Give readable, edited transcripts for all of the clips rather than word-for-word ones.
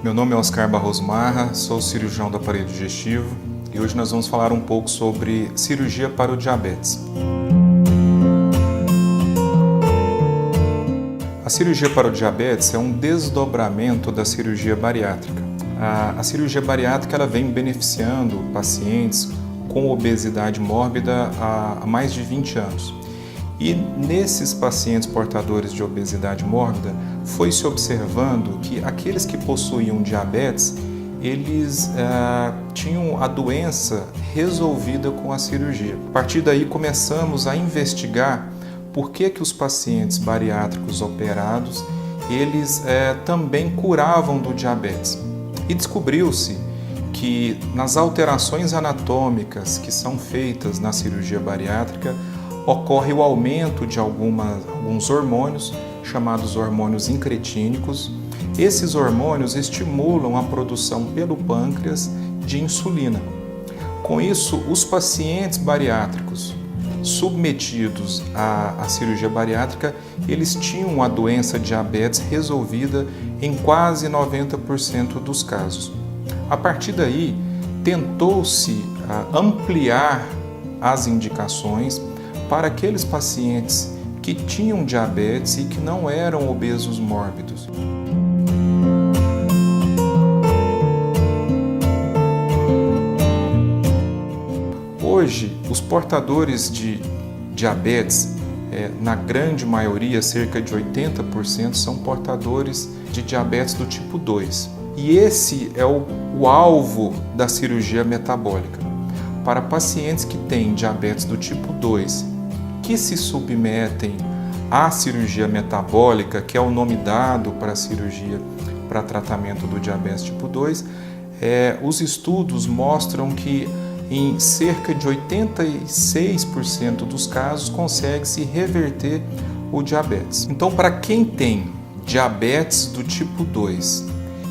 Meu nome é Oscar Barroso Marra, sou cirurgião do aparelho digestivo e hoje nós vamos falar um pouco sobre cirurgia para o diabetes. A cirurgia para o diabetes é um desdobramento da cirurgia bariátrica. A cirurgia bariátrica ela vem beneficiando pacientes com obesidade mórbida há mais de 20 anos. E nesses pacientes portadores de obesidade mórbida, foi-se observando que aqueles que possuíam diabetes, eles tinham a doença resolvida com a cirurgia. A partir daí começamos a investigar por que os pacientes bariátricos operados, eles também curavam do diabetes. E descobriu-se que nas alterações anatômicas que são feitas na cirurgia bariátrica, ocorre o aumento de alguns hormônios, chamados hormônios incretínicos. Esses hormônios estimulam a produção pelo pâncreas de insulina. Com isso, os pacientes bariátricos submetidos à cirurgia bariátrica, eles tinham a doença diabetes resolvida em quase 90% dos casos. A partir daí, tentou-se ampliar as indicações para aqueles pacientes que tinham diabetes e que não eram obesos mórbidos. Hoje, os portadores de diabetes, na grande maioria, cerca de 80%, são portadores de diabetes do tipo 2. E esse é o alvo da cirurgia metabólica. Para pacientes que têm diabetes do tipo 2, que se submetem à cirurgia metabólica, que é o nome dado para a cirurgia para tratamento do diabetes tipo 2, os estudos mostram que em cerca de 86% dos casos consegue-se reverter o diabetes. Então, para quem tem diabetes do tipo 2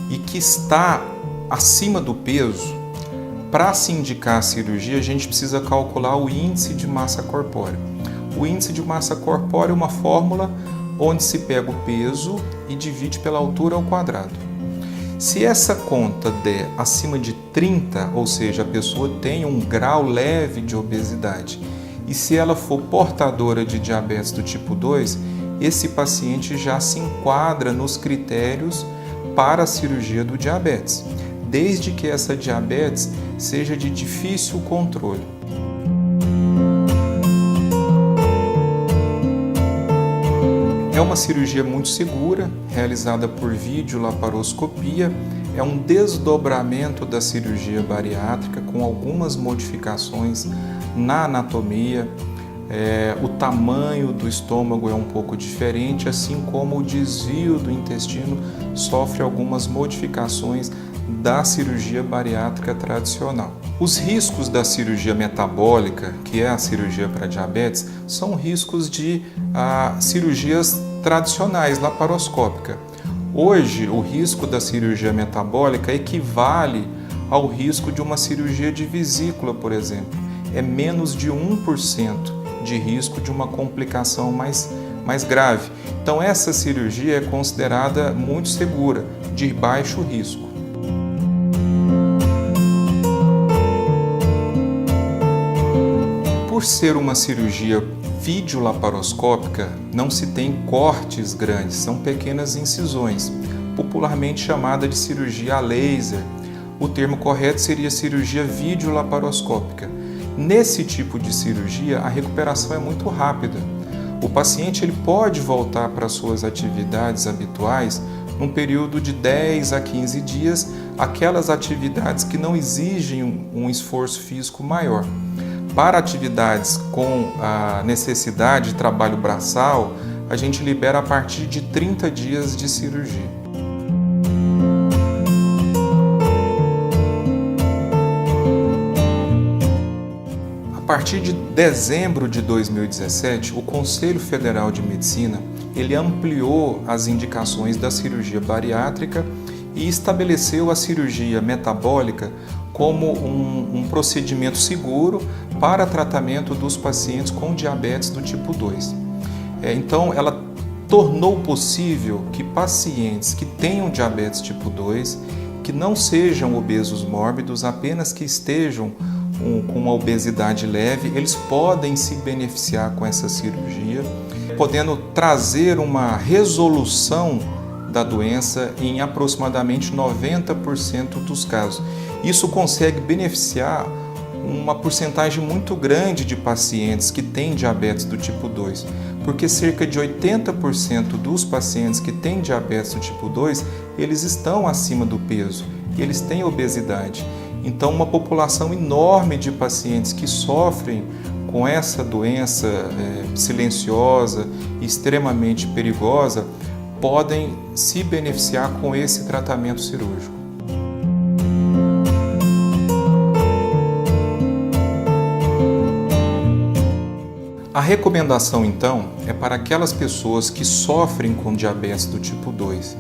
e que está acima do peso, para se indicar a cirurgia, a gente precisa calcular o índice de massa corpórea. O índice de massa corpórea é uma fórmula onde se pega o peso e divide pela altura ao quadrado. Se essa conta der acima de 30, ou seja, a pessoa tem um grau leve de obesidade, e se ela for portadora de diabetes do tipo 2, esse paciente já se enquadra nos critérios para a cirurgia do diabetes, desde que essa diabetes seja de difícil controle. É uma cirurgia muito segura, realizada por videolaparoscopia, é um desdobramento da cirurgia bariátrica com algumas modificações na anatomia. O tamanho do estômago é um pouco diferente, assim como o desvio do intestino sofre algumas modificações da cirurgia bariátrica tradicional. Os riscos da cirurgia metabólica, que é a cirurgia para diabetes, são riscos de cirurgias tradicionais, laparoscópica. Hoje, o risco da cirurgia metabólica equivale ao risco de uma cirurgia de vesícula, por exemplo. É menos de 1% de risco de uma complicação mais grave. Então, essa cirurgia é considerada muito segura, de baixo risco. Por ser uma cirurgia videolaparoscópica, não se tem cortes grandes, são pequenas incisões, popularmente chamada de cirurgia a laser. O termo correto seria cirurgia videolaparoscópica. Nesse tipo de cirurgia, a recuperação é muito rápida. O paciente ele pode voltar para suas atividades habituais num período de 10 a 15 dias, aquelas atividades que não exigem um esforço físico maior. Para atividades com a necessidade de trabalho braçal, a gente libera a partir de 30 dias de cirurgia. A partir de dezembro de 2017, o Conselho Federal de Medicina ele ampliou as indicações da cirurgia bariátrica e estabeleceu a cirurgia metabólica como um procedimento seguro para tratamento dos pacientes com diabetes do tipo 2. Então, ela tornou possível que pacientes que tenham diabetes tipo 2, que não sejam obesos mórbidos, apenas que estejam com uma obesidade leve, eles podem se beneficiar com essa cirurgia, podendo trazer uma resolução da doença em aproximadamente 90% dos casos. Isso consegue beneficiar uma porcentagem muito grande de pacientes que têm diabetes do tipo 2, porque cerca de 80% dos pacientes que têm diabetes do tipo 2, eles estão acima do peso, eles têm obesidade. Então, uma população enorme de pacientes que sofrem com essa doença silenciosa e extremamente perigosa podem se beneficiar com esse tratamento cirúrgico. A recomendação, então, é para aquelas pessoas que sofrem com diabetes do tipo 2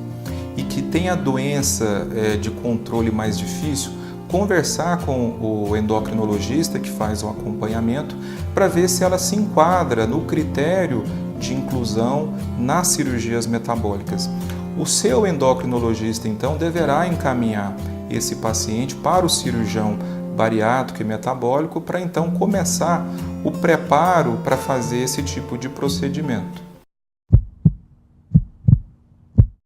e que têm a doença de controle mais difícil, conversar com o endocrinologista que faz o acompanhamento para ver se ela se enquadra no critério de inclusão nas cirurgias metabólicas. O seu endocrinologista, então, deverá encaminhar esse paciente para o cirurgião bariátrico e metabólico para então começar o preparo para fazer esse tipo de procedimento.